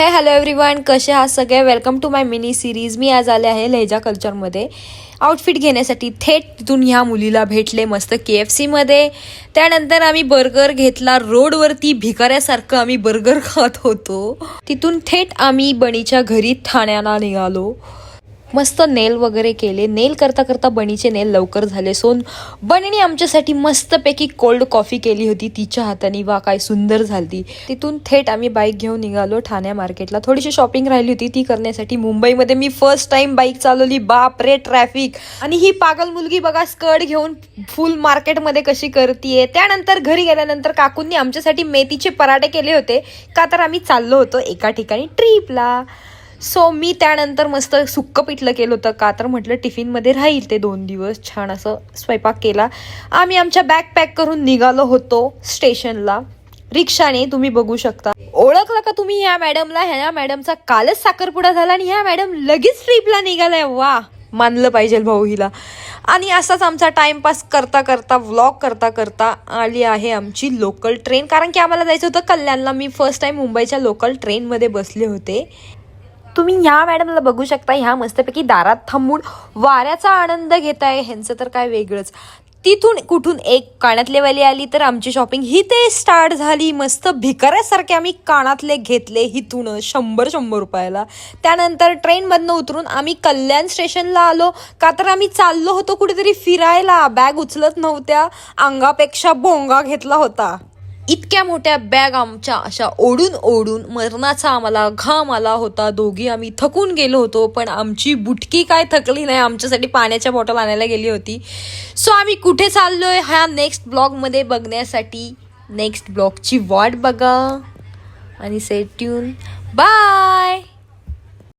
Hello everyone, कसे आहात सगळे. Welcome to my mini series. मी आज आले आहे लहेजा कल्चरमध्ये आउटफिट घेण्यासाठी. थेट तिथून ह्या मुलीला भेटले मस्त KFC मध्ये. त्यानंतर आम्ही बर्गर घेतला. रोडवरती भिकाऱ्यासारखं आम्ही बर्गर खात होतो. तिथून थेट आम्ही बनीच्या घरी ठाण्याला निघालो. मस्त नेल वगैरे केले. नेल करता करता बनीचे नेल लवकर झाले. सो बनीने आमच्यासाठी मस्तपैकी कोल्ड कॉफी केली होती तिच्या हाताने. वा काय सुंदर झाली. तिथून थेट आम्ही बाईक घेऊन निघालो ठाणे मार्केटला. थोडीशी शॉपिंग राहिली होती ती करण्यासाठी. मुंबईमध्ये मी फर्स्ट टाइम बाईक चालवली. बाप रे ट्रॅफिक. आणि ही पागल मुलगी बघा स्कर्ट घेऊन फुल मार्केटमध्ये कशी करतीये. त्यानंतर घरी गेल्यानंतर काकूंनी आमच्यासाठी मेथीचे पराठे केले होते, का तर आम्ही चाललो होतो एका ठिकाणी ट्रिपला. सो मी त्यानंतर मस्त सुक्कं पिठलं केलं होतं, का तर म्हटलं टिफिनमध्ये राहील ते 2 दिवस. छान असं स्वयंपाक केला. आम्ही आमच्या बॅग पॅक करून निघालो होतो स्टेशनला रिक्षाने. तुम्ही बघू शकता. ओळखलं का तुम्ही ह्या मॅडमला? ह्या मॅडमचा कालच साखरपुडा झाला आणि ह्या मॅडम लगेच ट्रिपला निघालाय. वा, मानलं पाहिजे भाऊ हिला. आणि असाच आमचा टाइमपास करता करता व्लॉग करता करता आली आहे आमची लोकल ट्रेन. कारण की आम्हाला जायचं होतं कल्याणला. मी फर्स्ट टाइम मुंबईच्या लोकल ट्रेनमध्ये बसले होते. तुम्ही ह्या मॅडमला बघू शकता. ह्या मस्तपैकी दारात थांबून वाऱ्याचा आनंद घेत आहे. ह्यांचं तर काय वेगळंच. तिथून कुठून एक कानातले वाली आली तर आमची शॉपिंग ही ते स्टार्ट झाली. मस्त भिकाऱ्यासारखे आम्ही कानातले घेतले हिथून 100 रुपयाला. त्यानंतर ट्रेनमधनं उतरून आम्ही कल्याण स्टेशनला आलो, का तर आम्ही चाललो होतो कुठेतरी फिरायला. बॅग उचलत नव्हत्या, अंगापेक्षा भोंगा घेतला होता. इतक्या मोठ्या बॅग आमच्या अशा ओढून ओढून मरणाचा आम्हाला घाम आला होता. दोघी आम्ही थकून गेलो होतो, पण आमची बुटकी काय थकली नाही. आमच्यासाठी पाण्याच्या बॉटल आणायला गेली होती. सो आम्ही कुठे चाललोय ह्या नेक्स्ट ब्लॉगमध्ये बघण्यासाठी नेक्स्ट ब्लॉगची वाट बघा आणि स्टे ट्यून. बाय.